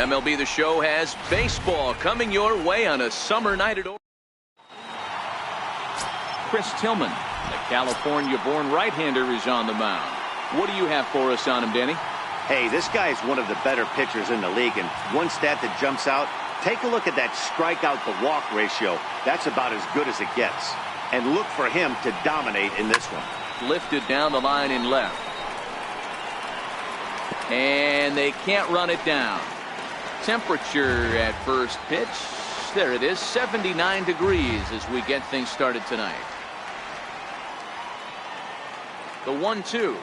MLB The Show has baseball coming your way on a summer night at Chris Tillman, the California-born right-hander, is on the mound. What do you have for us on him, Danny? Hey, this guy is one of the better pitchers in the league, and one stat that jumps out, take a look at that strikeout to walk ratio. That's about as good as it gets. And look for him to dominate in this one. Lifted down the line in left. And they can't run it down. Temperature at first pitch, there it is, 79 degrees as we get things started tonight. The 1-2.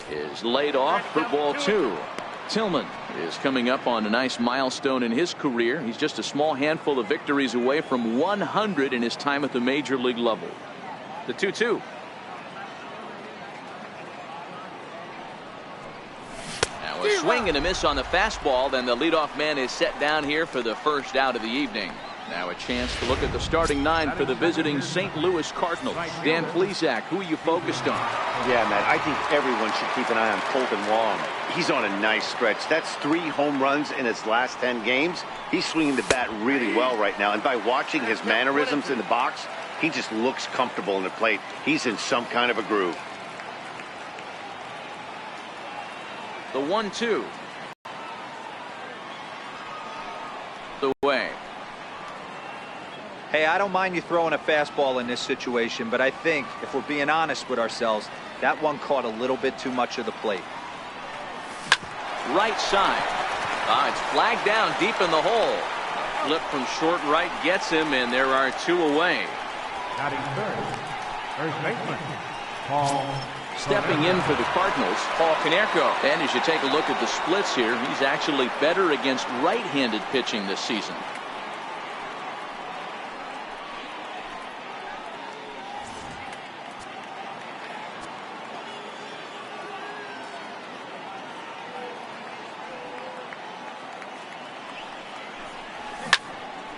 Is laid off for ball 2. Tillman is coming up on a nice milestone in his career. He's just a small handful of victories away from 100 in his time at the major league level. The 2-2. Now a swing and a miss on the fastball. Then the leadoff man is set down here for the first out of the evening. Now a chance to look at the starting 9 for the visiting St. Louis Cardinals. Dan Plesac, who are you focused on? Yeah, Matt, I think everyone should keep an eye on Colton Wong. He's on a nice stretch. That's 3 home runs in his last 10 games. He's swinging the bat really well right now. And by watching his mannerisms in the box, he just looks comfortable in the plate. He's in some kind of a groove. The 1-2. The way. Hey, I don't mind you throwing a fastball in this situation, but I think, if we're being honest with ourselves, that one caught a little bit too much of the plate. Right side. It's flagged down deep in the hole. Flip from short right gets him, and there are 2 away. Batting third, first baseman, Paul. Stepping in for the Cardinals, Paul Konerko. And as you take a look at the splits here, he's actually better against right-handed pitching this season.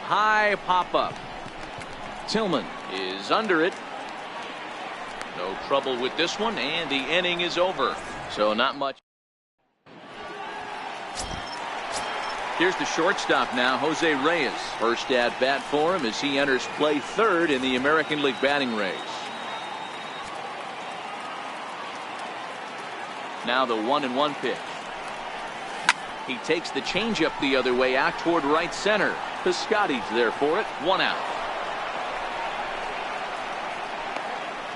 High pop-up. Tillman is under it. No trouble with this one, and the inning is over. So not much. Here's the shortstop now, Jose Reyes. First at bat for him as he enters play third in the American League batting race. Now the 1-1 pitch. He takes the changeup the other way out toward right center. Piscotty's there for it. 1 out.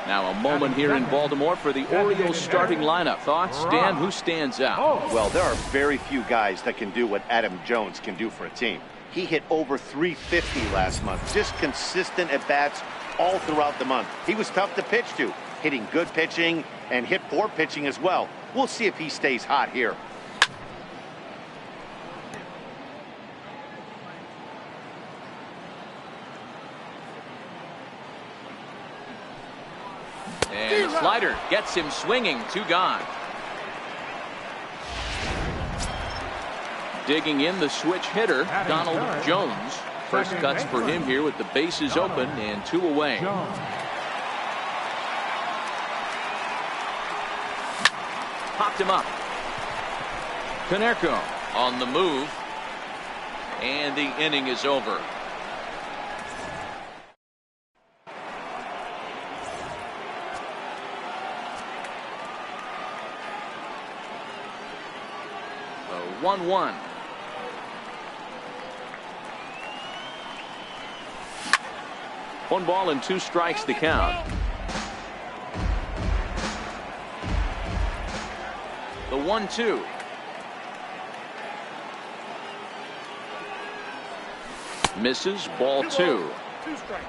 Now a moment here in Baltimore for the Orioles starting lineup. Thoughts, Dan? Who stands out? Well, there are very few guys that can do what Adam Jones can do for a team. He hit over 350 last month. Just consistent at bats all throughout the month. He was tough to pitch to, hitting good pitching and hit poor pitching as well. We'll see if he stays hot here. And the slider gets him swinging. 2 gone. Digging in the switch hitter, Donald Jones. First cuts for him here with the bases open and 2 away. Popped him up. Konerko on the move. And the inning is over. The 1-1. One ball and 2 strikes to count. The 1-2. Misses, ball 2. 2 strikes.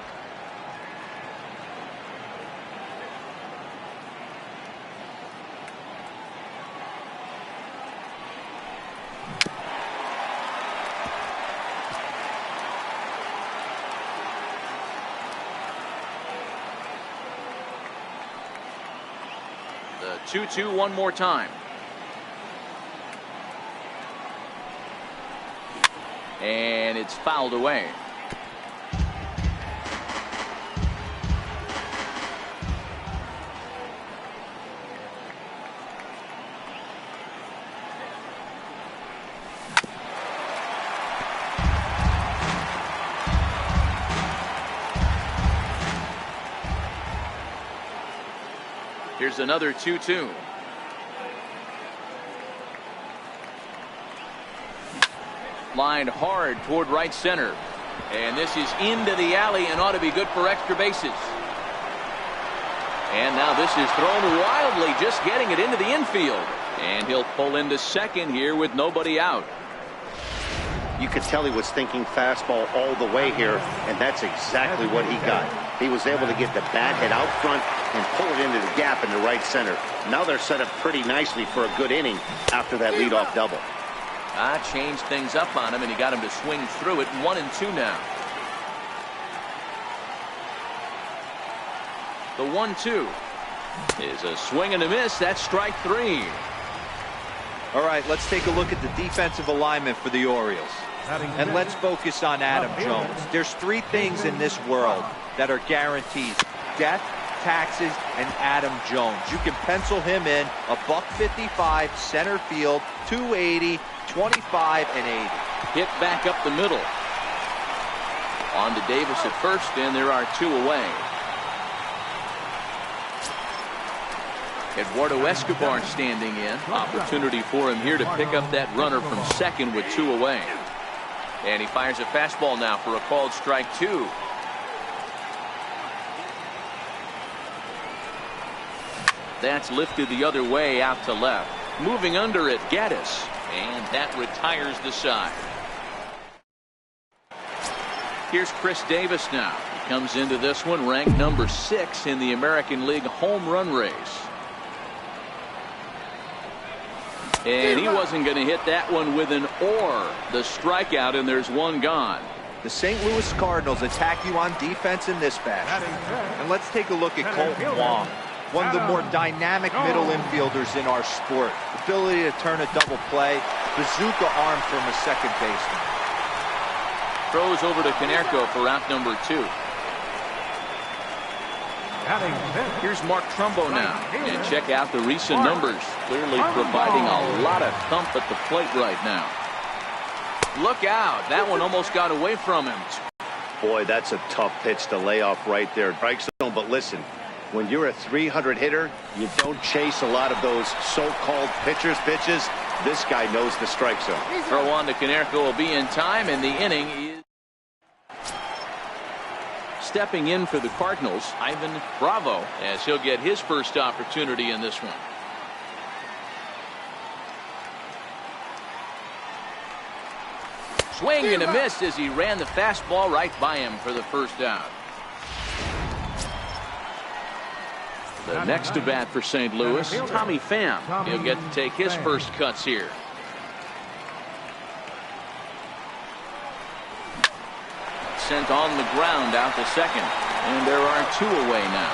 The 2-2 one more time. And it's fouled away. here's another 2-2. Lined hard toward right center. And this is into the alley and ought to be good for extra bases. And now this is thrown wildly, just getting it into the infield. And he'll pull into second here with nobody out. You could tell he was thinking fastball all the way here, and that's exactly what he got. He was able to get the bat head out front and pull it into the gap in the right center. Now they're set up pretty nicely for a good inning after that leadoff double. Changed things up on him, and he got him to swing through it. 1-2 now. The 1-2 is a swing and a miss. That's strike 3. All right, let's take a look at the defensive alignment for the Orioles. And let's focus on Adam Jones. There's 3 things in this world that are guarantees: death, taxes, and Adam Jones. You can pencil him in a $155 center field, 280, 25, and 80. Hit back up the middle. On to Davis at first, and there are 2 away. Eduardo Escobar standing in. Opportunity for him here to pick up that runner from second with 2 away. And he fires a fastball now for a called strike 2. That's lifted the other way out to left. Moving under it, Gaddis. And that retires the side. Here's Chris Davis now. He comes into this one ranked number 6 in the American League home run race. And he wasn't going to hit that one with an or. The strikeout, and there's 1 gone. The St. Louis Cardinals attack you on defense in this fashion. And let's take a look at Colton Wong, one of the more dynamic middle infielders in our sport. Ability to turn a double play, bazooka arm from a second baseman. Throws over to Canerco for out number 2. Here's Mark Trumbo now, and check out the recent numbers. Clearly providing a lot of thump at the plate right now. Look out, that one almost got away from him. Boy, that's a tough pitch to lay off right there. Strike zone, but listen, when you're a 300 hitter, you don't chase a lot of those so-called pitcher's pitches. This guy knows the strike zone. Throw on to Canerco will be in time, and the inning is... Stepping in for the Cardinals, Ivan Bravo, as he'll get his first opportunity in this one. Swing and a miss as he ran the fastball right by him for the first out. The next to bat for St. Louis, Tommy Pham. He'll get to take his first cuts here. Sent on the ground out to second, and there are 2 away now.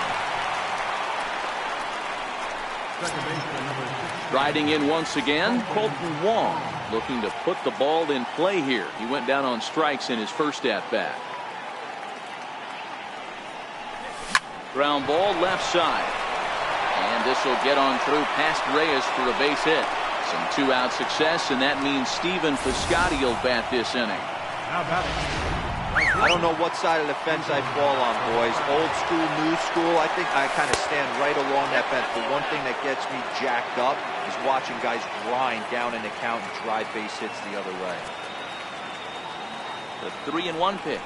Riding in once again, Colton Wong, looking to put the ball in play here. He went down on strikes in his first at bat. Ground ball left side, and this will get on through past Reyes for a base hit. Some 2-out success, and that means Stephen Piscotty will bat this inning. I don't know what side of the fence I fall on, boys. Old school, new school. I think I kind of stand right along that fence. The one thing that gets me jacked up is watching guys grind down in the count and drive base hits the other way. The 3-1 pitch.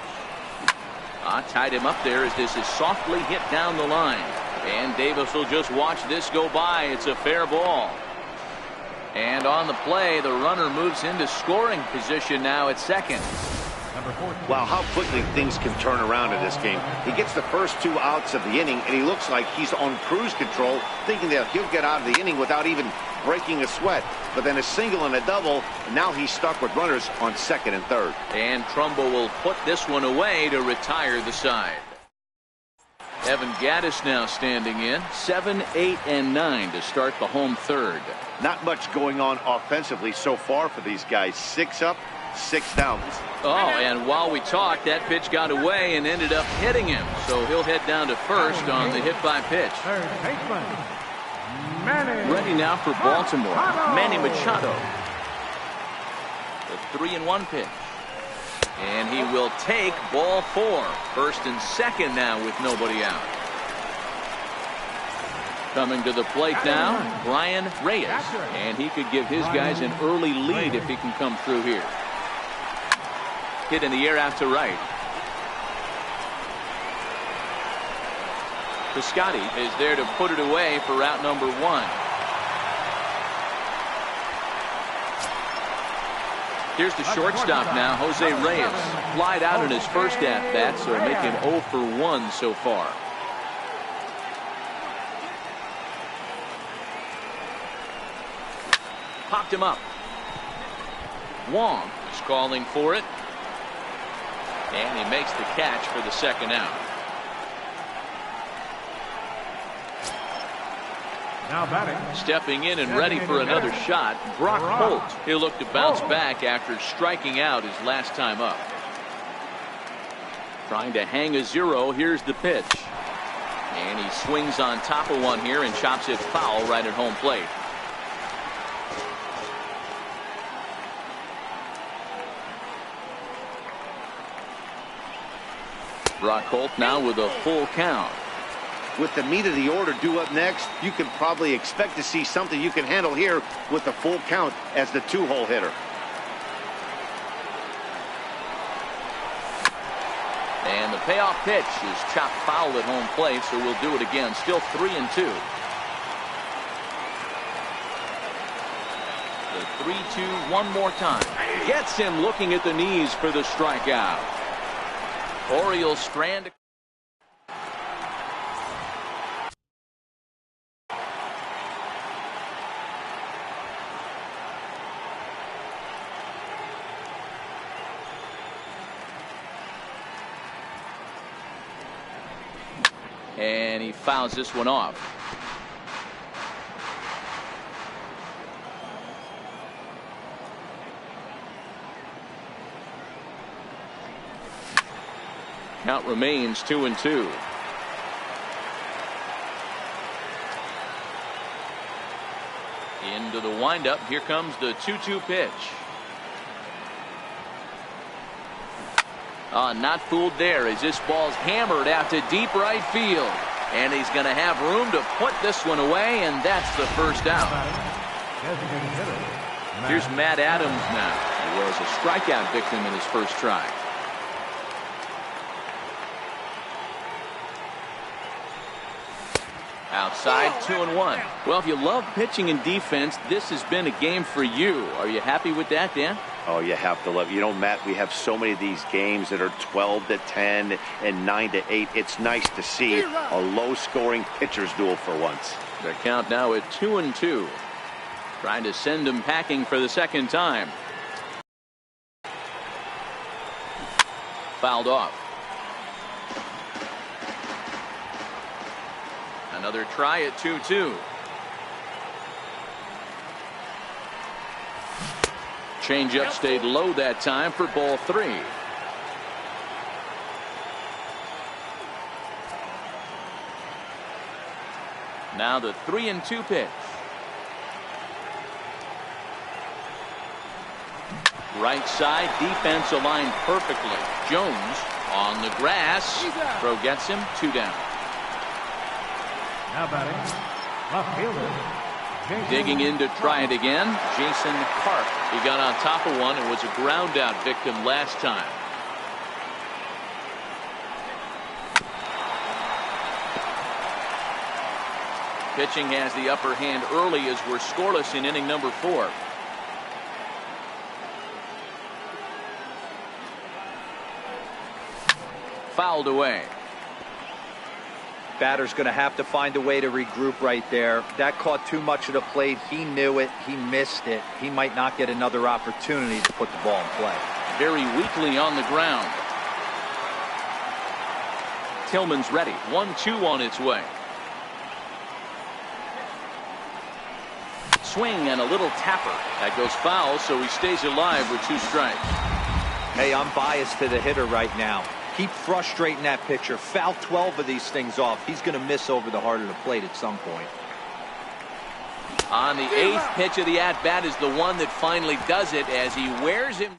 Tied him up there as this is softly hit down the line. And Davis will just watch this go by. It's a fair ball. And on the play, the runner moves into scoring position now at second. Wow, how quickly things can turn around in this game. He gets the first 2 outs of the inning, and he looks like he's on cruise control, thinking that he'll get out of the inning without even breaking a sweat. But then a single and a double, and now he's stuck with runners on second and third. And Trumbo will put this one away to retire the side. Evan Gaddis now standing in. 7, 8, and 9 to start the home third. Not much going on offensively so far for these guys. 6 up, 6 down. Oh, and while we talked, that pitch got away and ended up hitting him. So he'll head down to first on the hit by pitch. Ready now for Baltimore, Manny Machado. The 3-1 pitch. And he will take ball 4. First and second now with nobody out. Coming to the plate now, Brian Reyes. And he could give his guys an early lead if he can come through here. Hit in the air out to right. Piscotty is there to put it away for out number 1. Here's the shortstop now, Jose Reyes. Flied out in his first at-bat, so make him 0 for 1 so far. Popped him up. Wong is calling for it. And he makes the catch for the second out. Now batting. Stepping in and ready for another shot, Brock Holt. He'll look to bounce back after striking out his last time up. Trying to hang a 0. Here's the pitch. And he swings on top of one here and chops it foul right at home plate. Brock Holt now with a full count. With the meat of the order due up next, you can probably expect to see something you can handle here with the full count as the 2-hole hitter. And the payoff pitch is chopped foul at home plate, so we'll do it again. Still 3-2. The 3-2 one more time. Gets him looking at the knees for the strikeout. Orioles strand. And he fouls this one off. Count remains 2-2. Into the windup. Here comes the 2-2 pitch. Not fooled there as this ball's hammered out to deep right field. And he's going to have room to put this one away, and that's the first out. Here's Matt Adams now. He was a strikeout victim in his first try. Outside, 2-1. Well, if you love pitching and defense, this has been a game for you. Are you happy with that, Dan? Oh, you have to love it. You know, Matt, we have so many of these games that are 12-10 and 9-8. It's nice to see a low-scoring pitcher's duel for once. Their count now at 2-2. Trying to send him packing for the second time. Fouled off. Another try at 2-2. Changeup stayed low that time for ball 3. Now the 3-2 pitch. Right side, defense aligned perfectly. Jones on the grass. Throw gets him, 2 down. Now batting, left fielder. Digging in to try it again, Jason Park. He got on top of one and was a ground out victim last time. Pitching has the upper hand early as we're scoreless in inning number 4. Fouled away. Batter's going to have to find a way to regroup right there. That caught too much of the plate. He knew it. He missed it. He might not get another opportunity to put the ball in play. Very weakly on the ground. Tillman's ready. 1-2 on its way. Swing and a little tapper. That goes foul, so he stays alive with 2 strikes. Hey, I'm biased to the hitter right now. Keep frustrating that pitcher. Foul 12 of these things off. He's going to miss over the heart of the plate at some point. On the 8th pitch of the at-bat is the one that finally does it as he wears him.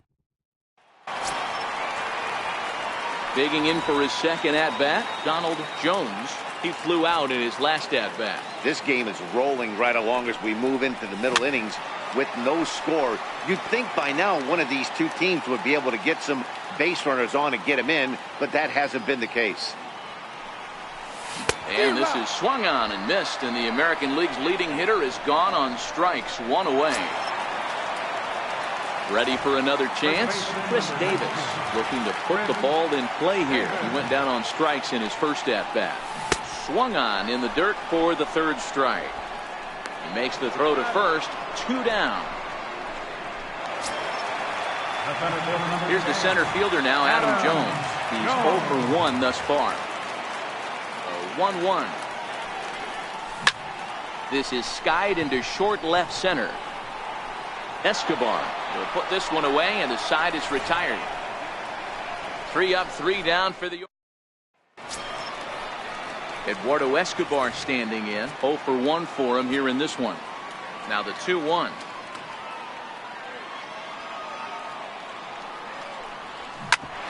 Digging in for his second at-bat, Donald Jones. He flew out in his last at-bat. This game is rolling right along as we move into the middle innings with no score. You'd think by now one of these two teams would be able to get some base runners on and get them in, but that hasn't been the case. And this is swung on and missed, and the American League's leading hitter is gone on strikes, one away. Ready for another chance? Chris Davis looking to put the ball in play here. He went down on strikes in his first at-bat. Swung on in the dirt for the third strike. He makes the throw to first, 2 down. Here's the center fielder now, Adam Jones. He's 0 for 1 thus far. 1-1. This is skied into short left center. Escobar will put this one away, and the side is retired. 3 up, 3 down for the. Eduardo Escobar standing in. 0 for 1 for him here in this one. Now the 2-1.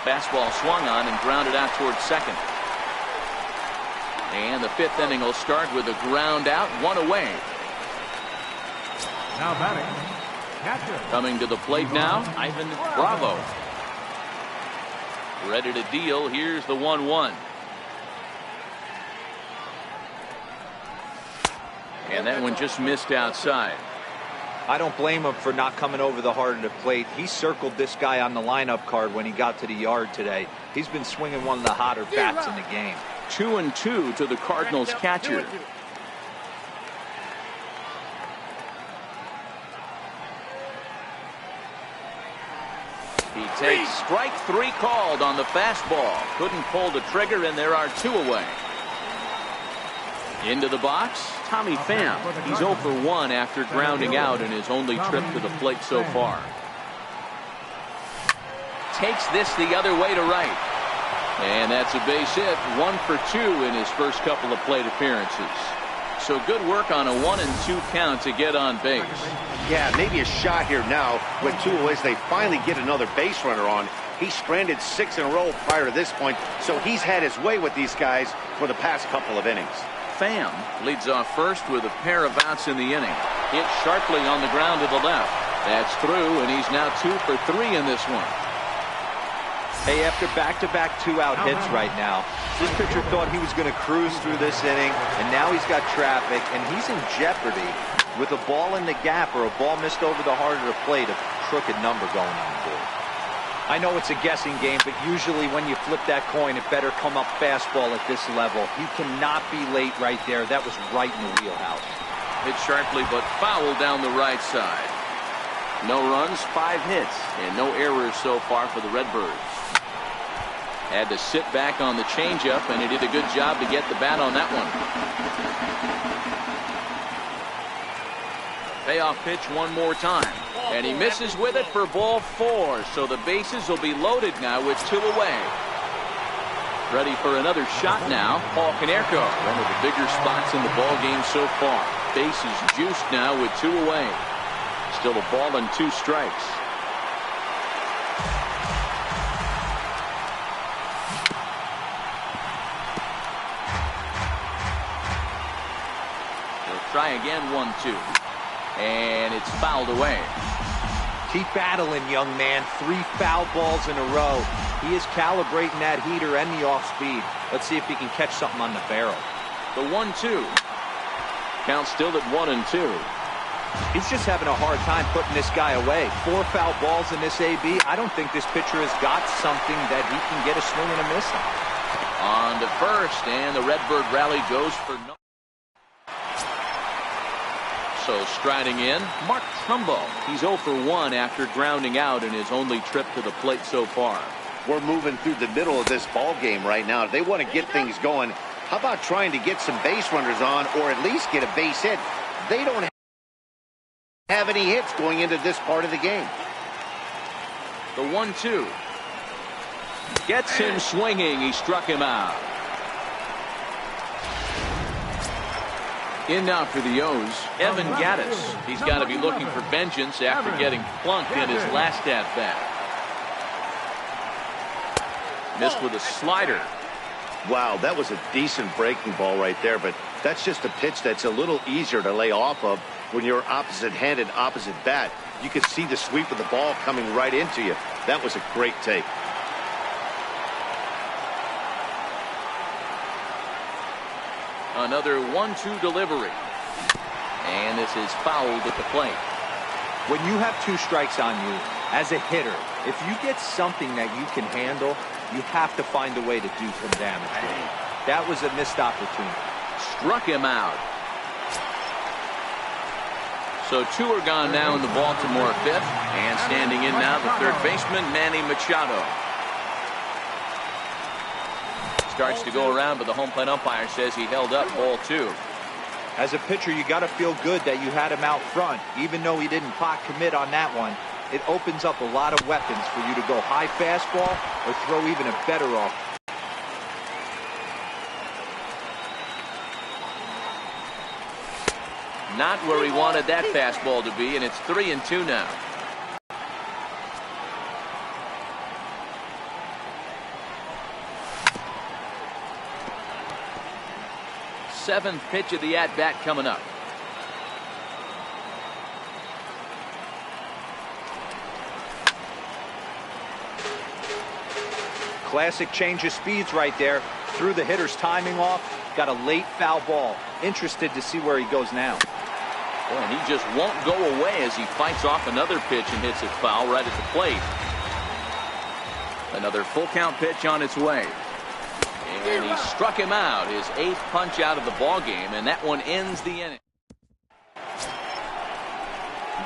Fastball swung on and grounded out towards second. And the 5th inning will start with a ground out, 1 away. Now batting. Catcher. Coming to the plate now, Ivan Bravo. Ready to deal. Here's the 1-1. And that one just missed outside. I don't blame him for not coming over the heart of the plate. He circled this guy on the lineup card when he got to the yard today. He's been swinging one of the hotter bats in the game. 2-2 to the Cardinals catcher. He takes strike 3 called on the fastball. Couldn't pull the trigger, and there are 2 away. Into the box, Tommy Pham. He's 0 for 1 after grounding out in his only trip to the plate so far. Takes this the other way to right. And that's a base hit. 1 for 2 in his first couple of plate appearances. So good work on a 1-2 count to get on base. Yeah, maybe a shot here now with 2 away. They finally get another base runner on. He stranded 6 in a row prior to this point, so he's had his way with these guys for the past couple of innings. Pham leads off first with a pair of outs in the inning. Hit sharply on the ground to the left. That's through, and he's now 2 for 3 in this one. Hey, after back-to-back 2-out hits right now, this pitcher thought he was going to cruise through this inning, and now he's got traffic, and he's in jeopardy with a ball in the gap or a ball missed over the heart of the plate, a crooked number going on the board. I know it's a guessing game, but usually when you flip that coin, it better come up fastball at this level. He cannot be late right there. That was right in the wheelhouse. Hit sharply, but foul down the right side. No runs, 5 hits, and no errors so far for the Redbirds. Had to sit back on the changeup, and he did a good job to get the bat on that one. Payoff pitch one more time, and he misses with it for ball 4. So the bases will be loaded now with 2 away. Ready for another shot now, Paul Konerko. One of the bigger spots in the ball game so far. Bases juiced now with 2 away. Still a ball and 2 strikes. Try again, 1-2. And it's fouled away. Keep battling, young man. 3 foul balls in a row. He is calibrating that heater and the off speed. Let's see if he can catch something on the barrel. The 1-2. Count still at 1-2. He's just having a hard time putting this guy away. 4 foul balls in this AB. I don't think this pitcher has got something that he can get a swing and a miss on. On to first, and the Redbird rally goes for no. So striding in, Mark Trumbo. He's 0 for 1 after grounding out in his only trip to the plate so far. We're moving through the middle of this ball game right now. If they want to get things going, how about trying to get some base runners on or at least get a base hit? They don't have any hits going into this part of the game. The 1-2. Gets him swinging. He struck him out. In now for the O's, Evan Gattis. He's got to be looking for vengeance after getting plunked in his last at-bat. Missed with a slider. Wow, that was a decent breaking ball right there, but that's just a pitch that's a little easier to lay off of when you're opposite-handed, opposite bat. You could see the sweep of the ball coming right into you. That was a great take. Another 1-2 delivery. And this is fouled at the plate. When you have 2 strikes on you, as a hitter, if you get something that you can handle, you have to find a way to do some damage with it. That was a missed opportunity. Struck him out. So 2 are gone now in the Baltimore 5th. And standing in now, the third baseman, Manny Machado. Starts to go around, but the home plate umpire says he held up ball 2. As a pitcher, you got to feel good that you had him out front. Even though he didn't pot commit on that one, it opens up a lot of weapons for you to go high fastball or throw even a better off. Not where he wanted that fastball to be, and it's 3-2 now. Seventh pitch of the at-bat coming up. Classic change of speeds right there. Threw the hitter's timing off. Got a late foul ball. Interested to see where he goes now. Boy, and he just won't go away as he fights off another pitch and hits it foul right at the plate. Another full count pitch on its way. And he struck him out, his 8th punch out of the ball game, and that one ends the inning.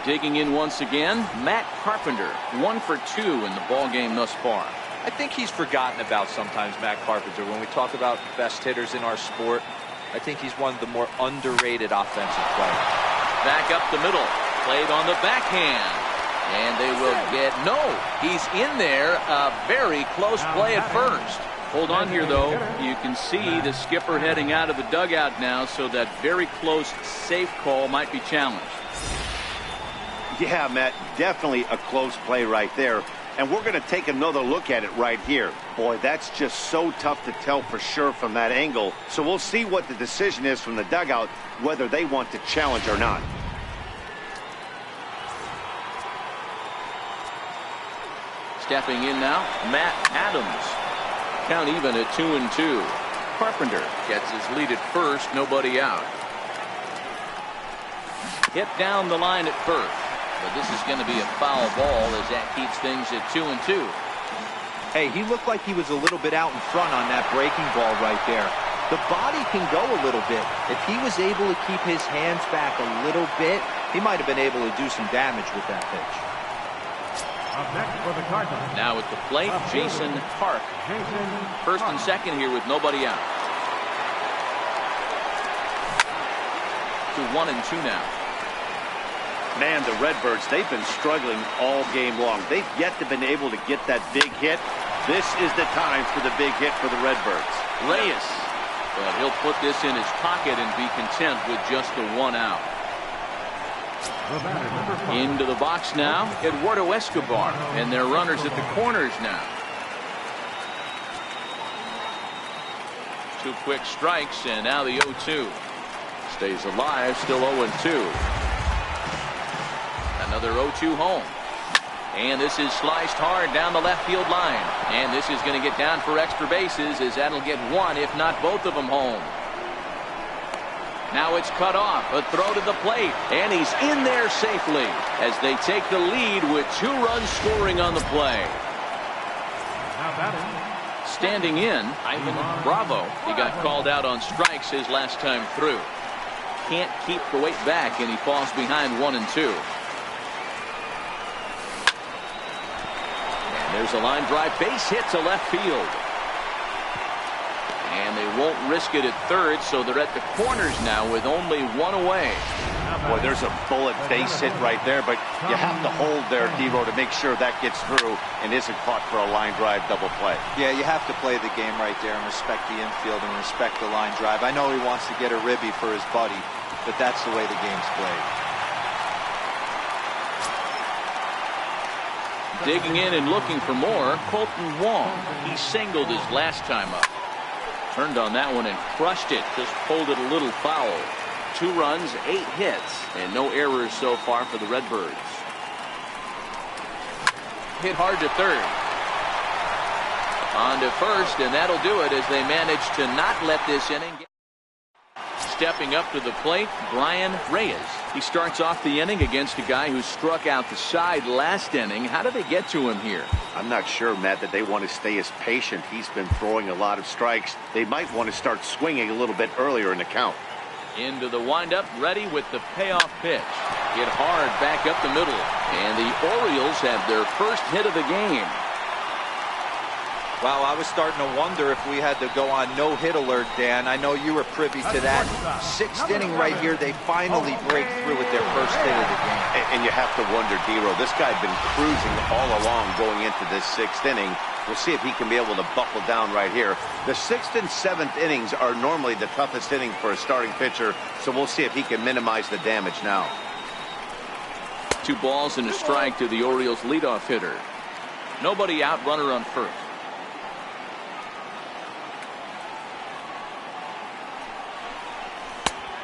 Digging in once again, Matt Carpenter, 1 for 2 in the ball game thus far. I think he's forgotten about sometimes, Matt Carpenter. When we talk about best hitters in our sport, I think he's one of the more underrated offensive players. Back up the middle, played on the backhand, and they will get, no, he's in there, a very close play at first. Hold on here, though. You can see the skipper heading out of the dugout now, so that very close safe call might be challenged. Yeah, Matt, definitely a close play right there. And we're going to take another look at it right here. Boy, that's just so tough to tell for sure from that angle. So we'll see what the decision is from the dugout, whether they want to challenge or not. Stepping in now, Matt Adams. Count even at 2-2. Carpenter gets his lead at first, nobody out. Hit down the line at first, but this is going to be a foul ball as that keeps things at 2-2. Hey, he looked like he was a little bit out in front on that breaking ball right there. The body can go a little bit. If he was able to keep his hands back a little bit, he might have been able to do some damage with that pitch. Up next for the Cardinals. Now at the plate, Jason Park. First and second here with nobody out. To 1-2 now. Man, the Redbirds, they've been struggling all game long. They've yet to been able to get that big hit. This is the time for the big hit for the Redbirds. Reyes, but he'll put this in his pocket and be content with just the 1 out. Into the box now, Eduardo Escobar, and their runners at the corners now. 2 quick strikes, and now the 0-2. Stays alive, still 0-2. Another 0-2 home. And this is sliced hard down the left field line. And this is going to get down for extra bases, as that'll get 1, if not both of them, home. Now it's cut off, a throw to the plate, and he's in there safely as they take the lead with 2 runs scoring on the play. Standing in, Ivan Bravo. He got called out on strikes his last time through. Can't keep the weight back, and he falls behind 1-2. And there's a line drive, base hit to left field. And they won't risk it at third, so they're at the corners now with only 1 away. Boy, there's a bullet base hit right there, but you have to hold there, D-Row, to make sure that gets through and isn't caught for a line drive double play. Yeah, you have to play the game right there and respect the infield and respect the line drive. I know he wants to get a ribby for his buddy, but that's the way the game's played. Digging in and looking for more, Colton Wong. He singled his last time up. Turned on that one and crushed it. Just pulled it a little foul. 2 runs, 8 hits, and no errors so far for the Redbirds. Hit hard to third. On to first, and that'll do it as they manage to not let this inning get. Stepping up to the plate, Brian Reyes. He starts off the inning against a guy who struck out the side last inning. How did they get to him here? I'm not sure, Matt, that they want to stay as patient. He's been throwing a lot of strikes. They might want to start swinging a little bit earlier in the count. Into the windup, ready with the payoff pitch. Hit hard back up the middle. And the Orioles have their first hit of the game. Wow, I was starting to wonder if we had to go on no-hit alert, Dan. I know you were privy to that. 6th inning right here, they finally break through with their first hit of the game. And you have to wonder, D-Row, this guy had been cruising all along going into this 6th inning. We'll see if he can be able to buckle down right here. The 6th and 7th innings are normally the toughest inning for a starting pitcher, so we'll see if he can minimize the damage now. 2 balls and a strike to the Orioles leadoff hitter. Nobody out, runner on first.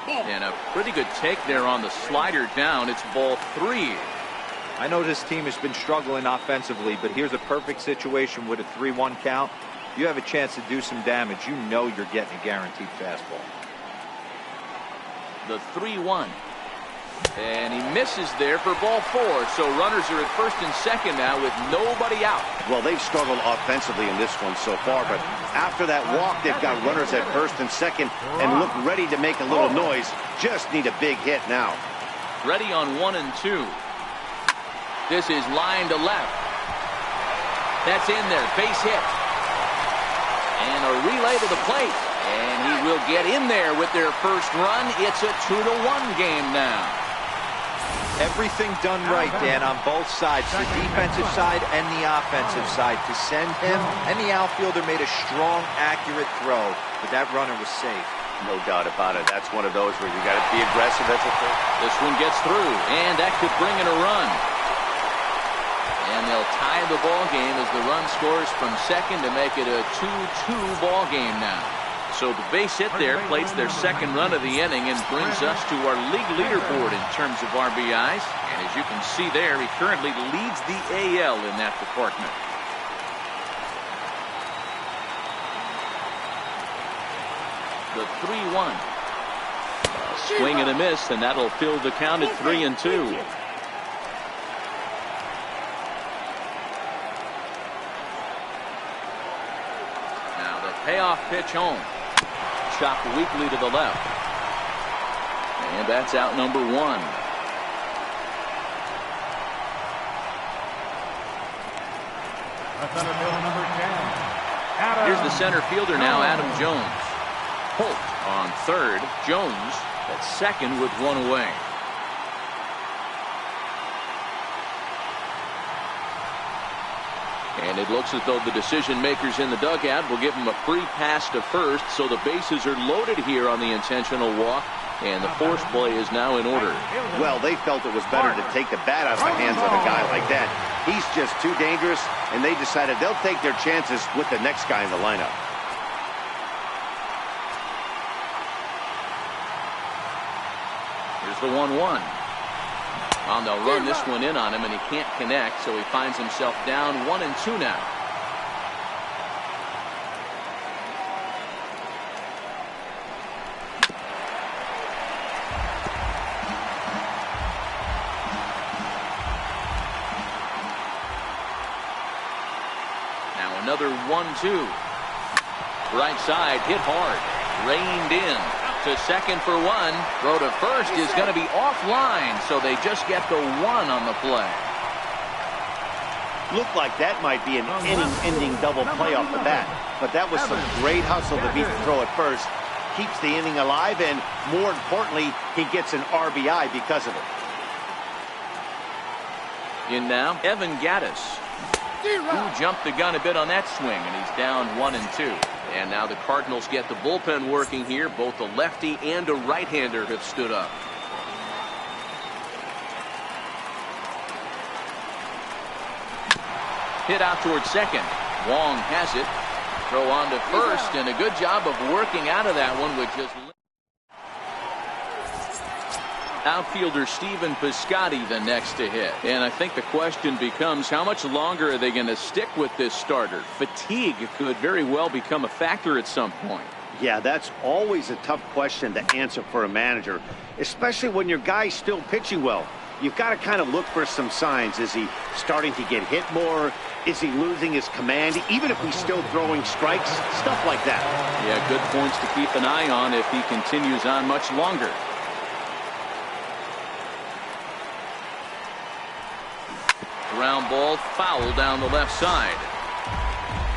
And a pretty good take there on the slider down. It's ball 3. I know this team has been struggling offensively, but here's a perfect situation with a 3-1 count. You have a chance to do some damage. You know you're getting a guaranteed fastball. The 3-1. And he misses there for ball 4. So runners are at first and second now with nobody out. Well, they've struggled offensively in this one so far, but after that walk, they've got runners at first and second and look ready to make a little noise. Just need a big hit now. Ready on 1 and 2. This is line to left. That's in there. Base hit. And a relay to the plate. And he will get in there with their first run. It's a 2-1 game now. Everything done right, Dan, on both sides, the defensive side and the offensive side. To send him and the outfielder made a strong, accurate throw, but that runner was safe. No doubt about it. That's one of those where you got to be aggressive as a third. This one gets through, and that could bring in a run. And they'll tie the ball game as the run scores from second to make it a 2-2 ball game now. So the base hit there plates their second run of the inning and brings us to our league leaderboard in terms of RBIs. And as you can see there, he currently leads the AL in that department. The 3-1. Swing and a miss, and that'll fill the count at 3-2. Now the payoff pitch home. Chopped weakly to the left. And that's out number 1. Center fielder number 10. Here's the center fielder now, Adam Jones. Holt on third. Jones at second with 1 away. And it looks as though the decision makers in the dugout will give him a free pass to first, so the bases are loaded here on the intentional walk, and the force play is now in order. Well, they felt it was better to take the bat out of the hands of a guy like that. He's just too dangerous, and they decided they'll take their chances with the next guy in the lineup. Here's the 1-1. Well, they'll run this one in on him, and he can't connect, so he finds himself down 1-2 now. Now another 1-2. Right side, hit hard, reined in. To second for 1. Throw to first is going to be offline, so they just get the 1 on the play. Looked like that might be an inning-ending double play off the bat, but that was some great hustle to beat the throw at first. Keeps the inning alive, and more importantly, he gets an RBI because of it. In now, Evan Gaddis, who jumped the gun a bit on that swing, and he's down 1-2. And now the Cardinals get the bullpen working here. Both a lefty and a right-hander have stood up. Hit out towards second. Wong has it. Throw on to first, and a good job of working out of that one with just... Outfielder Stephen Piscotty the next to hit. And I think the question becomes, how much longer are they going to stick with this starter? Fatigue could very well become a factor at some point. Yeah, that's always a tough question to answer for a manager, especially when your guy's still pitching well. You've got to kind of look for some signs. Is he starting to get hit more? Is he losing his command? Even if he's still throwing strikes, stuff like that. Yeah, good points to keep an eye on if he continues on much longer. Ground ball, foul down the left side.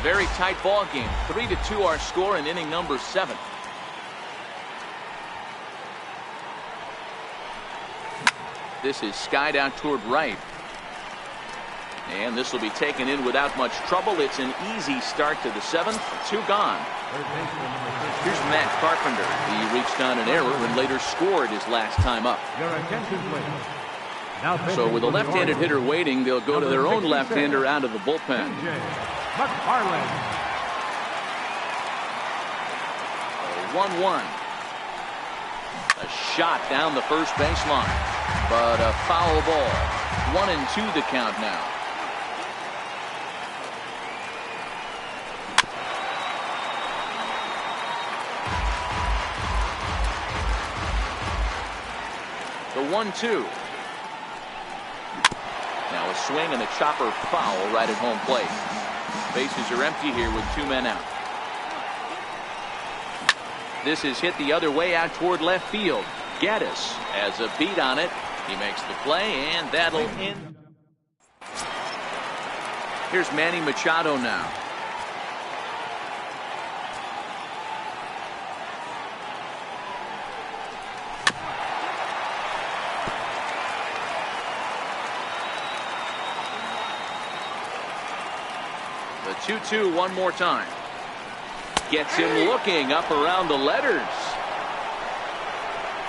Very tight ball game. 3-2 our score in inning number 7. This is skied out toward right. And this will be taken in without much trouble. It's an easy start to the 7th. 2 gone. Here's Matt Carpenter. He reached on an error and later scored his last time up. Your attention, please. So with a left-handed hitter waiting, they'll go to their own left-hander out of the bullpen. 1-1. A shot down the first baseline, but a foul ball. 1-2 the count now. The 1-2. Now a swing and a chopper foul right at home plate. Bases are empty here with 2 men out. This is hit the other way out toward left field. Gaddis has a beat on it. He makes the play, and that'll end. Here's Manny Machado now. The 2-2 one more time. Gets him looking up around the letters.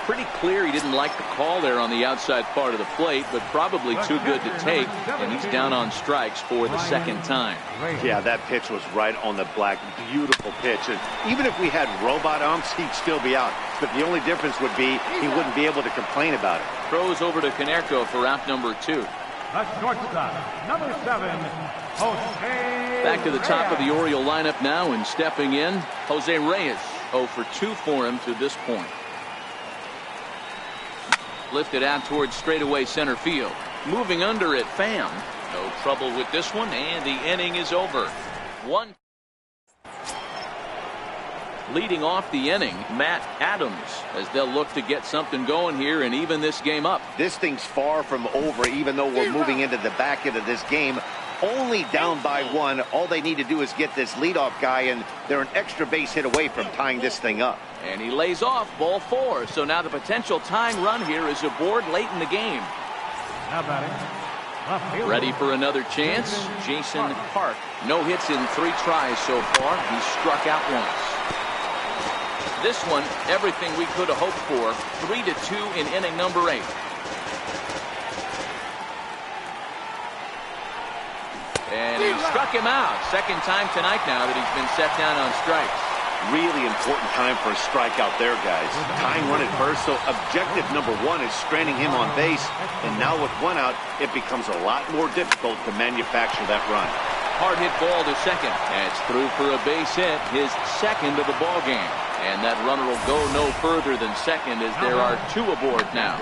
Pretty clear he didn't like the call there on the outside part of the plate, but probably too good to take, and he's down on strikes for the 2nd time. Yeah, that pitch was right on the black. Beautiful pitch. And even if we had robot umps, he'd still be out. But the only difference would be he wouldn't be able to complain about it. Throws over to Konerko for out number 2. The shortstop, number 7, Jose Back to the top Reyes. of the Oriole lineup now, and stepping in, Jose Reyes. 0 for 2 for him to this point. Lifted out towards straightaway center field. Moving under it, Pham. No trouble with this one, and the inning is over. 1. Leading off the inning, Matt Adams, as they'll look to get something going here and even this game up. This thing's far from over, even though we're moving into the back end of this game. Only down by 1. All they need to do is get this leadoff guy, and they're an extra base hit away from tying this thing up. And he lays off ball 4. So now the potential tying run here is aboard late in the game. Now batting, left fielder. Ready for another chance? Jason Park. No hits in 3 tries so far. He's struck out once. This one, everything we could have hoped for. 3-2 in inning number 8. And he struck him out. 2nd time tonight now that he's been set down on strikes. Really important time for a strikeout there, guys. Tying run at first, so objective number 1 is stranding him on base. And now with 1 out, it becomes a lot more difficult to manufacture that run. Hard hit ball to second. And it's through for a base hit, his 2nd of the ball game. And that runner will go no further than second as there are 2 aboard now.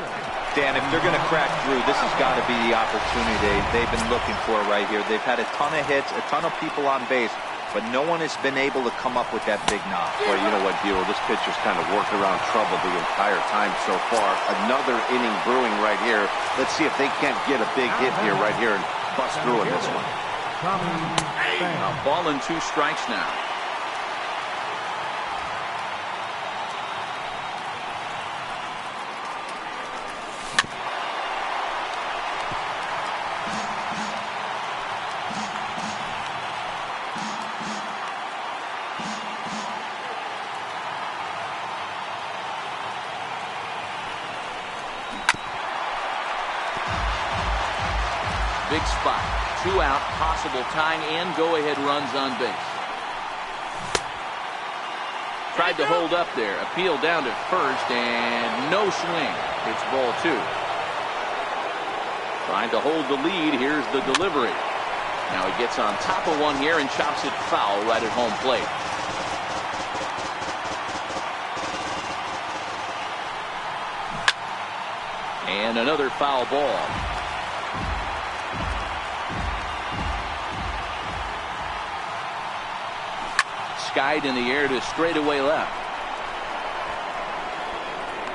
Dan, if they're going to crack through, this has got to be the opportunity they've been looking for right here. They've had a ton of hits, a ton of people on base, but no one has been able to come up with that big knock. Well, you know what, Buell? This pitcher's kind of worked around trouble the entire time so far. Another inning brewing right here. Let's see if they can't get a big hit here right here and bust through in this one. Now, ball and 2 strikes now. Big spot. 2 out, possible tying and go-ahead runs on base. Tried to hold up there. Appeal down to first, and no swing. It's ball 2. Trying to hold the lead. Here's the delivery. Now he gets on top of one here and chops it foul right at home plate. And another foul ball. Skied in the air to straightaway left.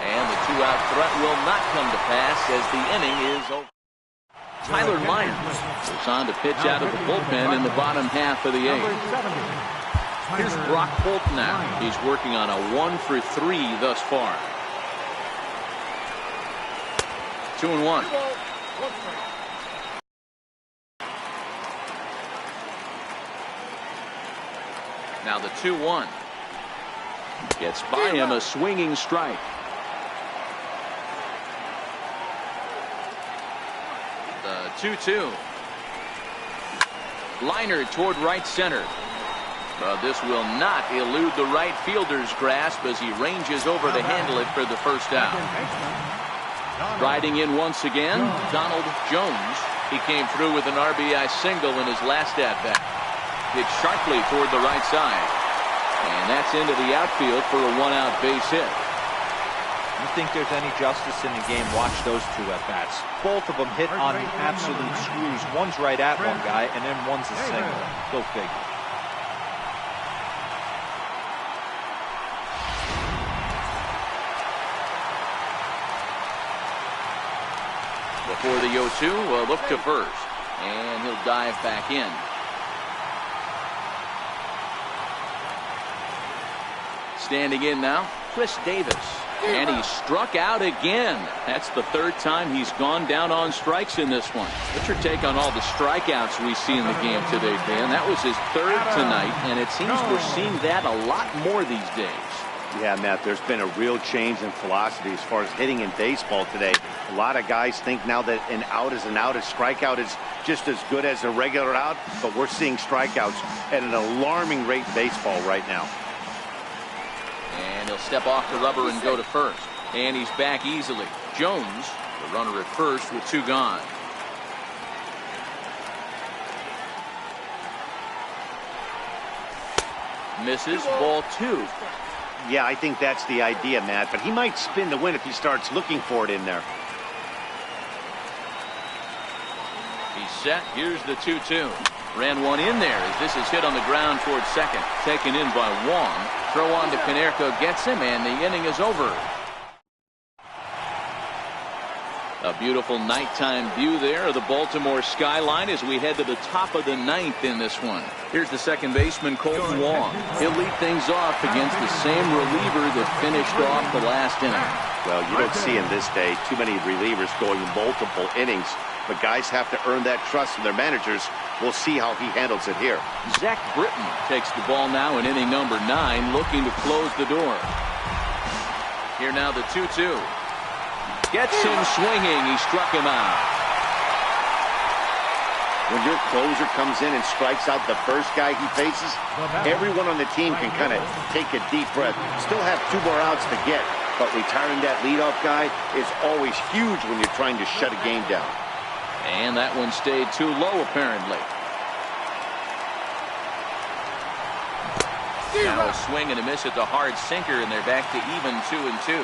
And the 2-out threat will not come to pass as the inning is over. Tyler Myers goes on to pitch out of the bullpen in the bottom half of the 8th. Here's Brock Holt now. He's working on a 1-for-3 thus far. 2-1. Now the 2-1. Gets by him, a swinging strike. The 2-2. Liner toward right center. But this will not elude the right fielder's grasp as he ranges over to handle it for the first out. Riding in once again, Donald Jones. He came through with an RBI single in his last at-bat. Hit sharply toward the right side. And that's into the outfield for a 1-out base hit. You think there's any justice in the game? Watch those 2 at-bats. Both of them hit on absolute screws. One's right at one guy, and then one's a single. Go figure. Before the 0-2, a look to first. And he'll dive back in. Standing in now, Chris Davis. And he struck out again. That's the 3rd time he's gone down on strikes in this one. What's your take on all the strikeouts we see in the game today, Dan? That was his 3rd tonight, and it seems we're seeing that a lot more these days. Yeah, Matt, there's been a real change in philosophy as far as hitting in baseball today. A lot of guys think now that an out is an out, a strikeout is just as good as a regular out, but we're seeing strikeouts at an alarming rate in baseball right now. And he'll step off the rubber and go to first. And he's back easily. Jones, the runner at first with 2 gone. Misses, ball 2. Yeah, I think that's the idea, Matt, but he might spin the win if he starts looking for it in there. He's set. Here's the 2-2. Ran one in there as this is hit on the ground towards second. Taken in by Wong. Throw on to Konerko gets him, and the inning is over. A beautiful nighttime view there of the Baltimore skyline as we head to the top of the 9th in this one. Here's the second baseman, Colton Wong. He'll lead things off against the same reliever that finished off the last inning. Well, you don't see in this day too many relievers going multiple innings, but guys have to earn that trust from their managers. We'll see how he handles it here. Zach Britton takes the ball now in inning number 9, looking to close the door. Here now the 2-2. Gets him swinging. He struck him out. When your closer comes in and strikes out the first guy he faces, everyone on the team can kind of take a deep breath. Still have 2 more outs to get, but retiring that leadoff guy is always huge when you're trying to shut a game down. And that one stayed too low, apparently. Now a swing and a miss at the hard sinker, and they're back to even 2-2.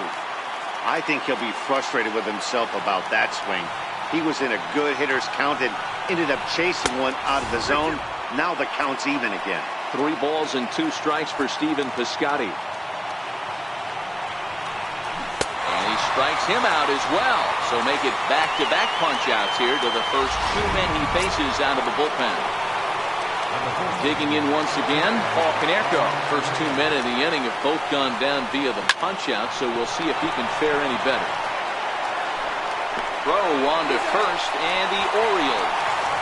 I think he'll be frustrated with himself about that swing. He was in a good hitter's count and ended up chasing one out of the zone. Now the count's even again. 3 balls and 2 strikes for Stephen Piscotty. And he strikes him out as well. So make it back-to-back punch-outs here to the first 2 men he faces out of the bullpen. Digging in once again, Paul Konerko. First 2 men in the inning have both gone down via the punch-out, so we'll see if he can fare any better. Throw on to first, and the Orioles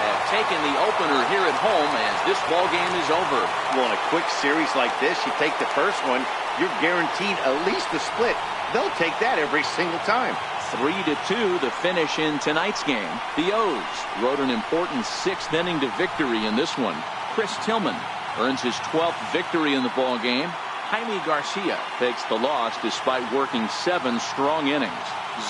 have taken the opener here at home as this ball game is over. Well, in a quick series like this, you take the first one, you're guaranteed at least a split. They'll take that every single time. 3-2 the finish in tonight's game. The O's rode an important 6th inning to victory in this one. Chris Tillman earns his 12th victory in the ball game. Jaime Garcia takes the loss despite working 7 strong innings.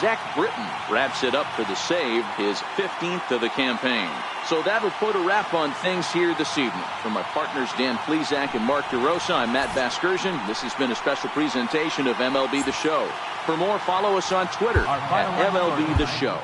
Zach Britton wraps it up for the save, his 15th of the campaign. So that'll put a wrap on things here this evening. For my partners Dan Plesac and Mark DeRosa, I'm Matt Vasgersian. This has been a special presentation of MLB The Show. For more, follow us on Twitter at MLB The Show.